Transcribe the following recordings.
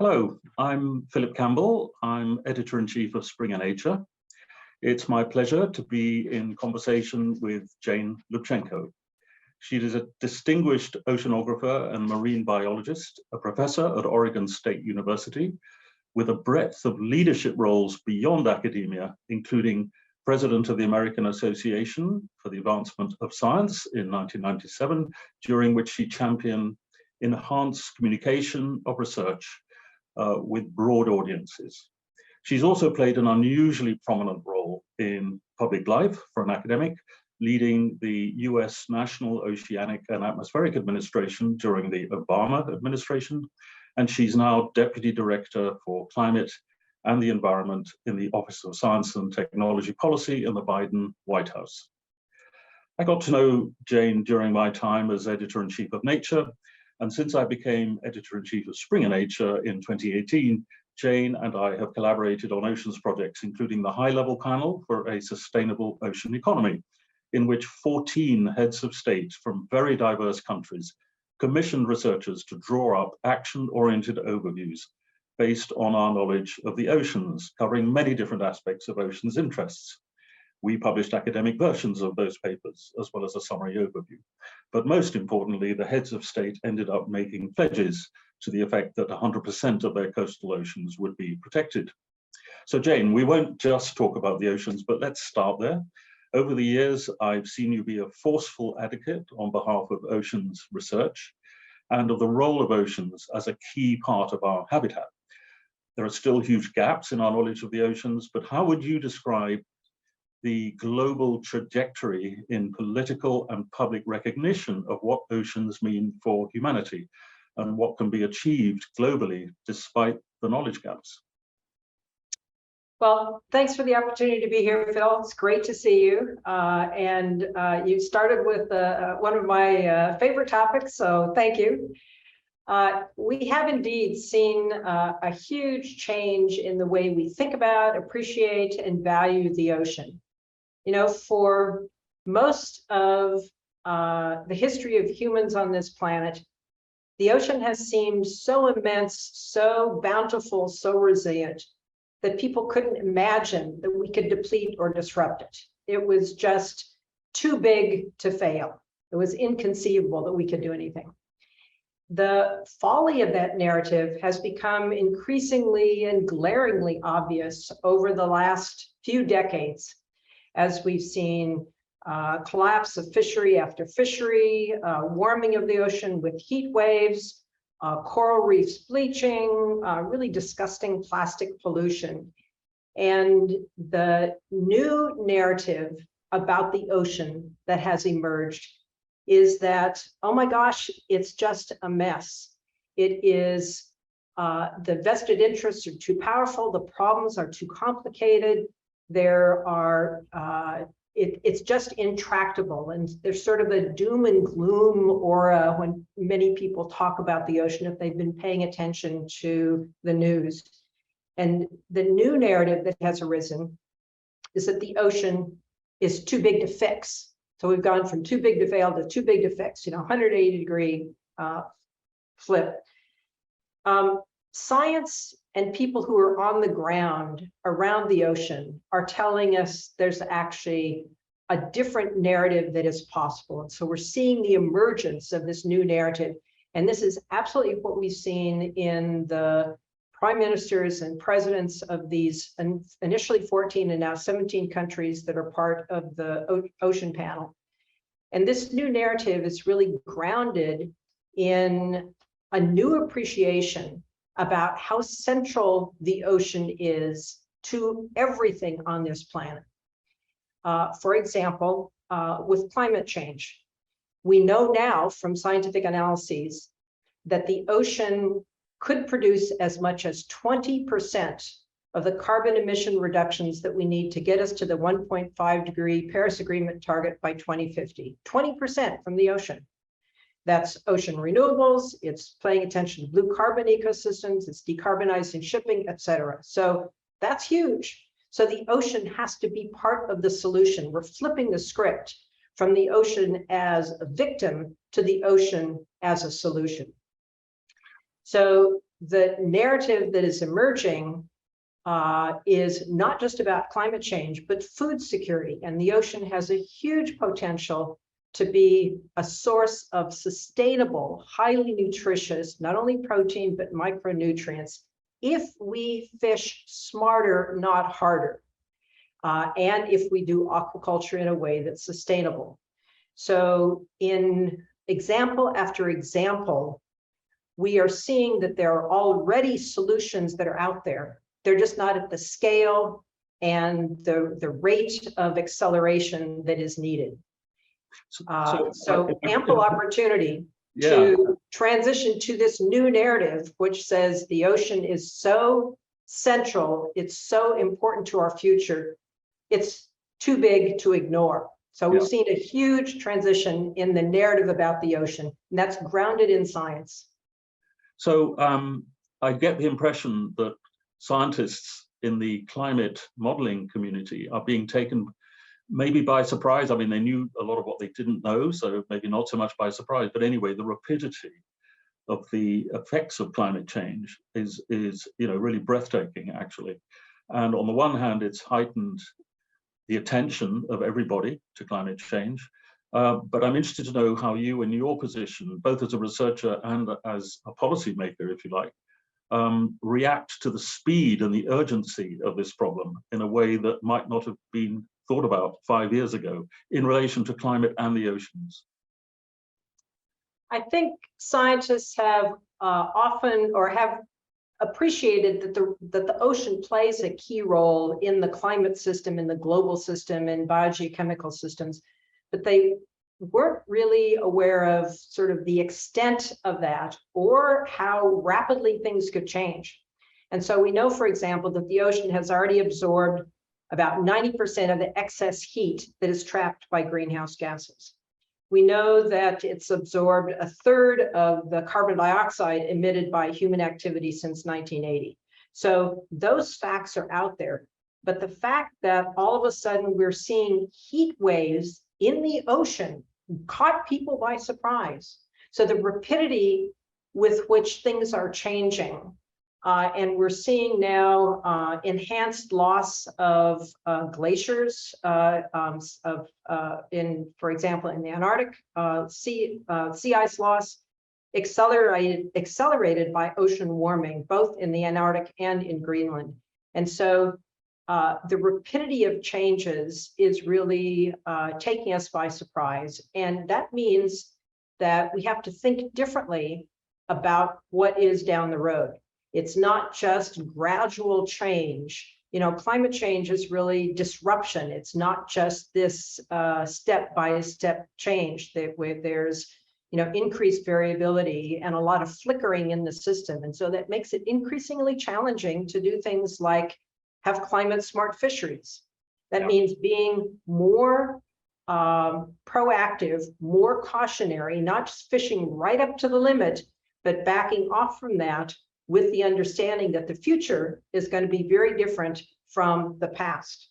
Hello, I'm Philip Campbell. I'm editor-in-chief of Springer Nature. It's my pleasure to be in conversation with Jane Lubchenco. She is a distinguished oceanographer and marine biologist, a professor at Oregon State University, with a breadth of leadership roles beyond academia, including president of the American Association for the Advancement of Science in 1997, during which she championed enhanced communication of research with broad audiences. She's also played an unusually prominent role in public life for an academic, leading the US National Oceanic and Atmospheric Administration during the Obama administration, and she's now Deputy Director for Climate and the Environment in the Office of Science and Technology Policy in the Biden White House. I got to know Jane during my time as Editor-in-Chief of Nature, and since I became Editor-in-Chief of Springer Nature in 2018, Jane and I have collaborated on oceans projects, including the high-level panel for a sustainable ocean economy, in which 14 heads of state from very diverse countries commissioned researchers to draw up action-oriented overviews based on our knowledge of the oceans, covering many different aspects of oceans interests. We published academic versions of those papers, as well as a summary overview. But most importantly, the heads of state ended up making pledges to the effect that 100% of their coastal oceans would be protected. So Jane, we won't just talk about the oceans, but let's start there. Over the years, I've seen you be a forceful advocate on behalf of oceans research and of the role of oceans as a key part of our habitat. There are still huge gaps in our knowledge of the oceans, but how would you describe the global trajectory in political and public recognition of what oceans mean for humanity and what can be achieved globally despite the knowledge gaps? Well, thanks for the opportunity to be here, Phil. It's great to see you. You started with one of my favorite topics, so thank you. We have indeed seen a huge change in the way we think about, appreciate, and value the ocean. You know, for most of the history of humans on this planet, the ocean has seemed so immense, so bountiful, so resilient, that people couldn't imagine that we could deplete or disrupt it. It was just too big to fail. It was inconceivable that we could do anything. The folly of that narrative has become increasingly and glaringly obvious over the last few decades, as we've seen collapse of fishery after fishery, warming of the ocean with heat waves, coral reefs bleaching, really disgusting plastic pollution. And the new narrative about the ocean that has emerged is that, oh my gosh, it's just a mess. It is, the vested interests are too powerful, the problems are too complicated, there are, it's just intractable, and there's sort of a doom and gloom aura when many people talk about the ocean if they've been paying attention to the news. And the new narrative that has arisen is that the ocean is too big to fix. So we've gone from too big to fail to too big to fix, 180-degree flip. Science and people who are on the ground around the ocean are telling us there's actually a different narrative that is possible. And so we're seeing the emergence of this new narrative. And this is absolutely what we've seen in the prime ministers and presidents of these initially 14 and now 17 countries that are part of the ocean panel. And this new narrative is really grounded in a new appreciation about how central the ocean is to everything on this planet. For example, with climate change, we know now from scientific analyses that the ocean could produce as much as 20% of the carbon emission reductions that we need to get us to the 1.5-degree Paris Agreement target by 2050. 20% from the ocean. That's ocean renewables, it's paying attention to blue carbon ecosystems, it's decarbonizing shipping, et cetera. So that's huge. So the ocean has to be part of the solution. We're flipping the script from the ocean as a victim to the ocean as a solution. So the narrative that is emerging is not just about climate change, but food security. And the ocean has a huge potential to be a source of sustainable, highly nutritious, not only protein, but micronutrients, if we fish smarter, not harder. And if we do aquaculture in a way that's sustainable. So in example after example, we are seeing that there are already solutions that are out there. They're just not at the scale and the rate of acceleration that is needed. So ample opportunity to transition to this new narrative, which says the ocean is so central, it's so important to our future, it's too big to ignore. So we've seen a huge transition in the narrative about the ocean, and that's grounded in science. So I get the impression that scientists in the climate modeling community are being taken maybe by surprise. I mean, they knew a lot of what they didn't know, so maybe not so much by surprise, but anyway, the rapidity of the effects of climate change is really breathtaking, actually. And on the one hand, it's heightened the attention of everybody to climate change. But I'm interested to know how you, in your position, both as a researcher and as a policymaker, if you like, react to the speed and the urgency of this problem in a way that might not have been thought about 5 years ago in relation to climate and the oceans. I think scientists have often or have appreciated that the ocean plays a key role in the climate system, in the global system, in biogeochemical systems, but they weren't really aware of sort of the extent of that or how rapidly things could change. And so we know, for example, that the ocean has already absorbed about 90% of the excess heat that is trapped by greenhouse gases. We know that it's absorbed a third of the carbon dioxide emitted by human activity since 1980. So those facts are out there. But the fact that all of a sudden we're seeing heat waves in the ocean caught people by surprise. So the rapidity with which things are changing, and we're seeing now enhanced loss of glaciers, for example, in the Antarctic, sea ice loss, accelerated by ocean warming, both in the Antarctic and in Greenland. And so the rapidity of changes is really taking us by surprise. And that means that we have to think differently about what is down the road. It's not just gradual change. You know, climate change is really disruption. It's not just this step-by-step change where there's, increased variability and a lot of flickering in the system. And so that makes it increasingly challenging to do things like have climate smart fisheries. That means being more proactive, more cautionary, not just fishing right up to the limit, but backing off from that with the understanding that the future is going to be very different from the past.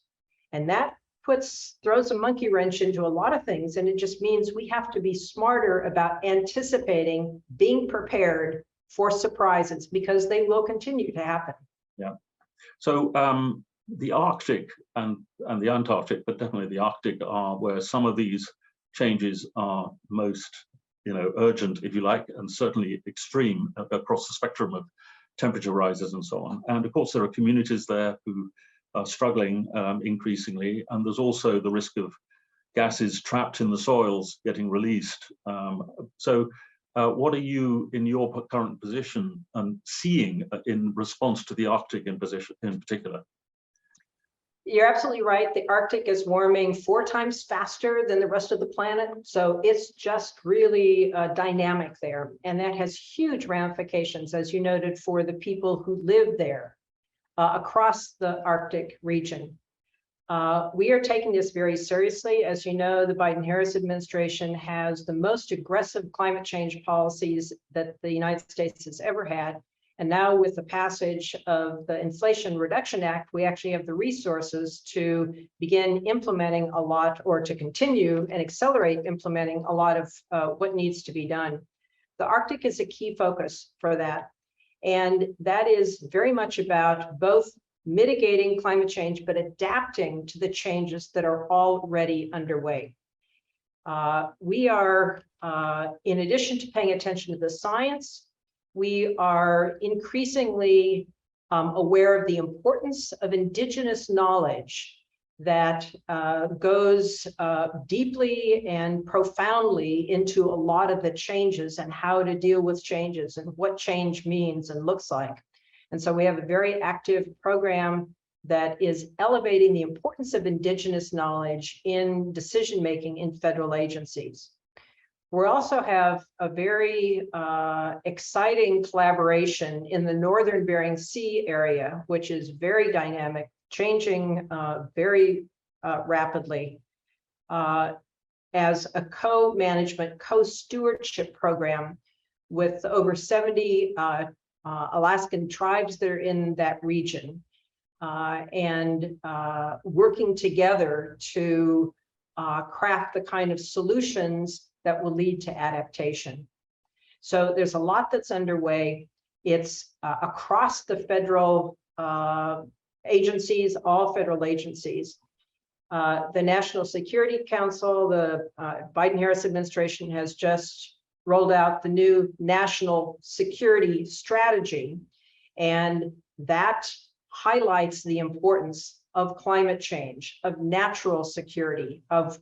And that throws a monkey wrench into a lot of things. And it just means we have to be smarter about anticipating, being prepared for surprises, because they will continue to happen. Yeah. So the Arctic and the Antarctic, but definitely the Arctic, are where some of these changes are most urgent, if you like, and certainly extreme across the spectrum of temperature rises and so on. And of course, there are communities there who are struggling increasingly, and there's also the risk of gases trapped in the soils getting released. So what are you, in your current position, seeing in response to the Arctic in particular? You're absolutely right. The Arctic is warming 4 times faster than the rest of the planet. So it's just really dynamic there. And that has huge ramifications, as you noted, for the people who live there across the Arctic region. We are taking this very seriously. As you know, the Biden-Harris administration has the most aggressive climate change policies that the United States has ever had. And now with the passage of the Inflation Reduction Act, we actually have the resources to begin implementing a lot, or to continue and accelerate implementing a lot of what needs to be done. The Arctic is a key focus for that. And that is very much about both mitigating climate change, but adapting to the changes that are already underway. We are, in addition to paying attention to the science, we are increasingly aware of the importance of Indigenous knowledge that goes deeply and profoundly into a lot of the changes and how to deal with changes and what change means and looks like. And so we have a very active program that is elevating the importance of Indigenous knowledge in decision-making in federal agencies. We also have a very exciting collaboration in the Northern Bering Sea area, which is very dynamic, changing very rapidly, as a co-management, co-stewardship program with over 70 Alaskan tribes that are in that region, and working together to craft the kind of solutions that will lead to adaptation. So there's a lot that's underway. It's across the federal agencies, all federal agencies. The National Security Council, the Biden-Harris administration has just rolled out the new National Security Strategy, and that highlights the importance of climate change, of natural security, of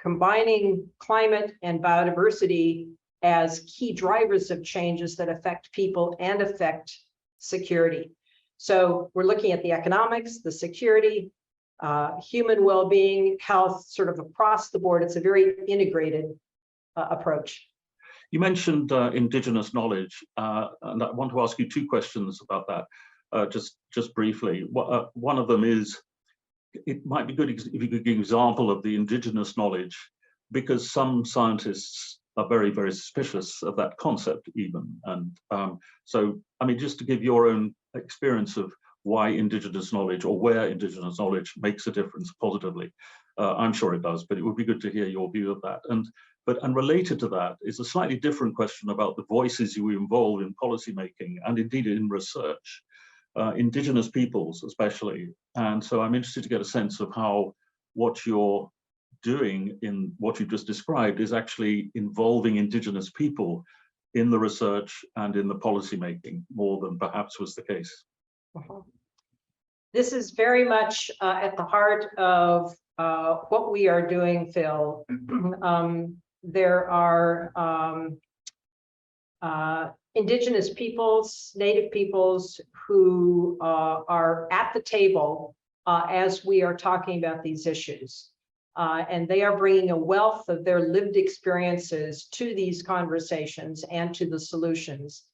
combining climate and biodiversity as key drivers of changes that affect people and affect security. So we're looking at the economics, the security, human well-being, health, sort of across the board. It's a very integrated approach. You mentioned Indigenous knowledge, and I want to ask you two questions about that, just briefly. One of them is, it might be good if you could give an example of the Indigenous knowledge, because some scientists are very, very suspicious of that concept even. And so, I mean, just to give your own experience of why Indigenous knowledge, or where Indigenous knowledge makes a difference positively. I'm sure it does, but it would be good to hear your view of that. And related to that is a slightly different question about the voices you involve in policymaking and indeed in research, Indigenous peoples especially. And so I'm interested to get a sense of how what you're doing in what you've just described is actually involving Indigenous people in the research and in the policymaking more than perhaps was the case. This is very much at the heart of what we are doing, Phil. There are Indigenous peoples, Native peoples who are at the table as we are talking about these issues. And they are bringing a wealth of their lived experiences to these conversations and to the solutions,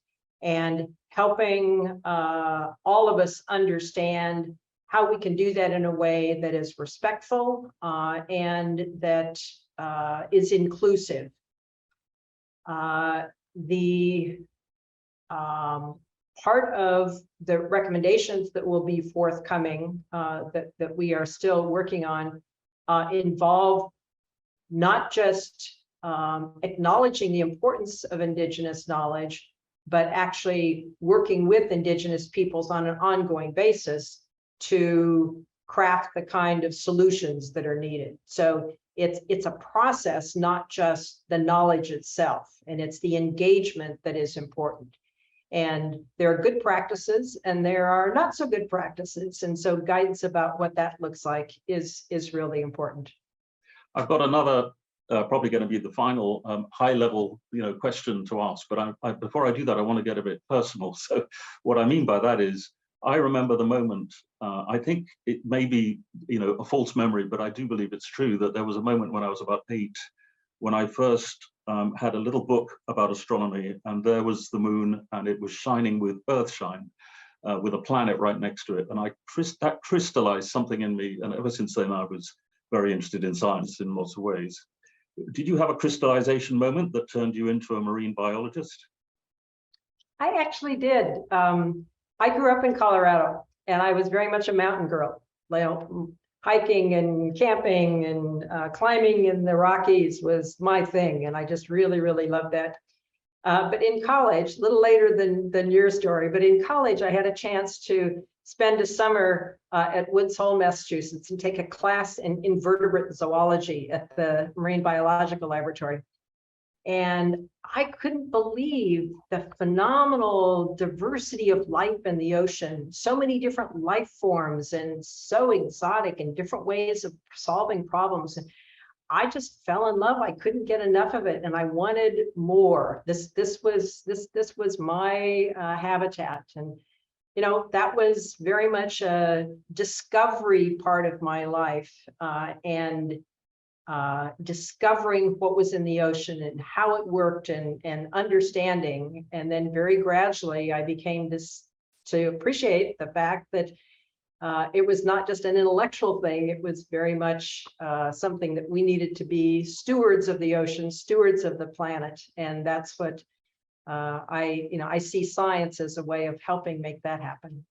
and helping all of us understand how we can do that in a way that is respectful and that is inclusive. The part of the recommendations that will be forthcoming that we are still working on involve not just acknowledging the importance of Indigenous knowledge, but actually working with Indigenous peoples on an ongoing basis to craft the kind of solutions that are needed. So it's a process, not just the knowledge itself, and it's the engagement that is important. And there are good practices and there are not so good practices. And so guidance about what that looks like is really important. I've got another, probably going to be the final high level question to ask, but before I do that, I want to get a bit personal. So what I mean by that is, I remember the moment, I think it may be a false memory, but I do believe it's true, that there was a moment when I was about 8, when I first had a little book about astronomy, and there was the moon, and it was shining with earthshine, with a planet right next to it. And that crystallized something in me, and ever since then I was very interested in science in lots of ways. Did you have a crystallization moment that turned you into a marine biologist? I actually did. I grew up in Colorado, and I was very much a mountain girl, hiking and camping and climbing in the Rockies was my thing. And I just really, really loved that. But in college, a little later than your story, but in college, I had a chance to spend a summer at Woods Hole, Massachusetts, and take a class in invertebrate zoology at the Marine Biological Laboratory. And I couldn't believe the phenomenal diversity of life in the ocean, so many different life forms and so exotic and different ways of solving problems. And I just fell in love. I couldn't get enough of it, and I wanted more. This was my habitat, and you know, that was very much a discovery part of my life, and discovering what was in the ocean and how it worked, and understanding. And then very gradually I became to appreciate the fact that it was not just an intellectual thing, it was very much something that we needed to be stewards of the ocean, stewards of the planet. And that's what I see science as a way of helping make that happen.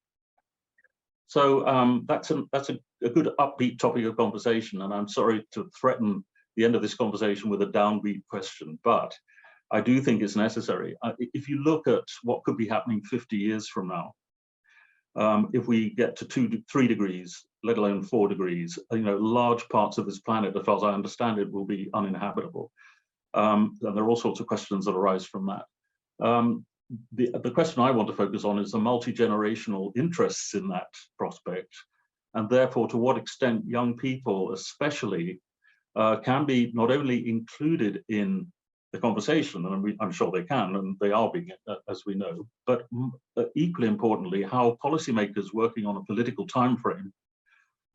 So that's a good upbeat topic of conversation, and I'm sorry to threaten the end of this conversation with a downbeat question, but I do think it's necessary. If you look at what could be happening 50 years from now, if we get to 2 to 3 degrees, let alone 4 degrees, you know, large parts of this planet, as far as I understand it, will be uninhabitable. And there are all sorts of questions that arise from that. The question I want to focus on is the multi-generational interests in that prospect, and therefore to what extent young people especially can be not only included in the conversation, and I'm sure they can, and they are being, as we know, but equally importantly, how policymakers working on a political time frame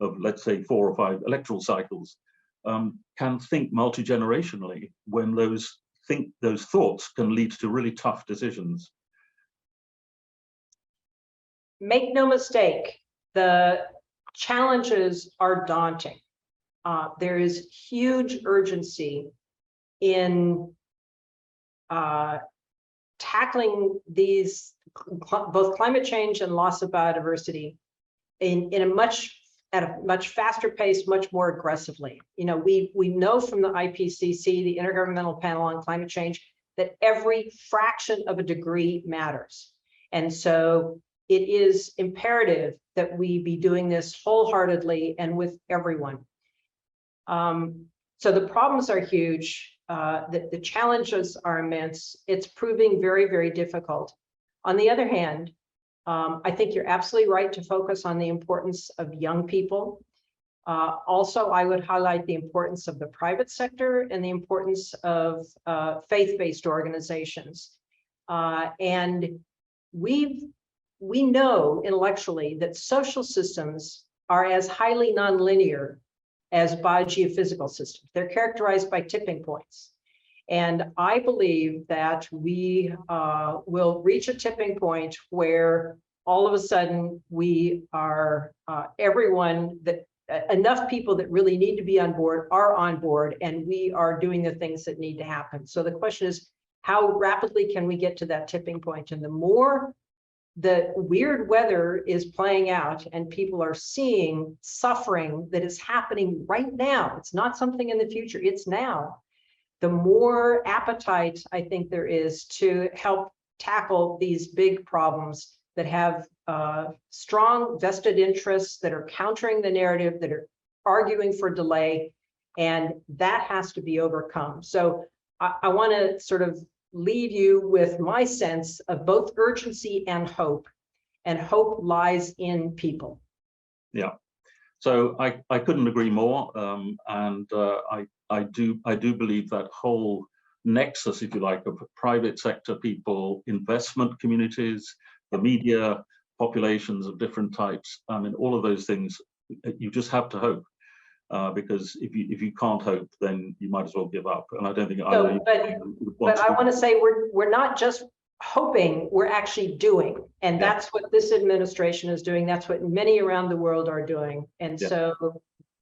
of, let's say, 4 or 5 electoral cycles can think multi-generationally when those thoughts can lead to really tough decisions. Make no mistake, the challenges are daunting. There is huge urgency in tackling these, both climate change and loss of biodiversity, at a much faster pace, much more aggressively. You know, we know from the IPCC, the Intergovernmental Panel on Climate Change, that every fraction of a degree matters. And so it is imperative that we be doing this wholeheartedly and with everyone. So the problems are huge. The challenges are immense. It's proving very, very difficult. On the other hand, I think you're absolutely right to focus on the importance of young people. Also, I would highlight the importance of the private sector and the importance of faith-based organizations. And we know intellectually that social systems are as highly nonlinear as biogeophysical systems. They're characterized by tipping points. And I believe that we will reach a tipping point where all of a sudden we are, enough people that really need to be on board are on board, and we are doing the things that need to happen. So the question is, how rapidly can we get to that tipping point? And the more the weird weather is playing out and people are seeing suffering that is happening right now, it's not something in the future, it's now, the more appetite I think there is to help tackle these big problems that have strong vested interests, that are countering the narrative, that are arguing for delay, and that has to be overcome. So I want to sort of leave you with my sense of both urgency and hope lies in people. Yeah, so I couldn't agree more, and I do believe that whole nexus, if you like, of private sector people, investment communities, the media, populations of different types. I mean, all of those things, you just have to hope, because if you can't hope, then you might as well give up. And I don't think either. But I want to say we're not just hoping, we're actually doing, and that's what this administration is doing. That's what many around the world are doing, and so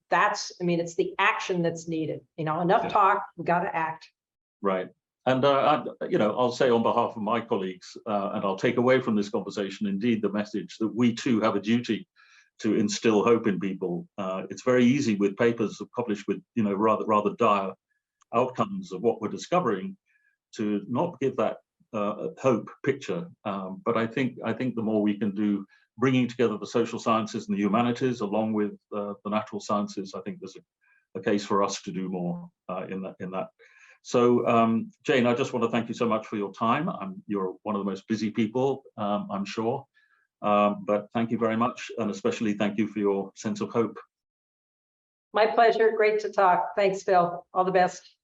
that's, I mean, it's the action that's needed. You know, enough talk, we got to act. Right. And, you know, I'll say on behalf of my colleagues, and I'll take away from this conversation, indeed, the message that we too have a duty to instill hope in people. It's very easy with papers published with, you know, rather dire outcomes of what we're discovering to not give that hope picture. But I think the more we can do, bringing together the social sciences and the humanities along with the natural sciences, I think there's a case for us to do more in that. So Jane, I just want to thank you so much for your time. You're one of the most busy people, I'm sure. But thank you very much, and especially thank you for your sense of hope. My pleasure. Great to talk. Thanks, Phil. All the best.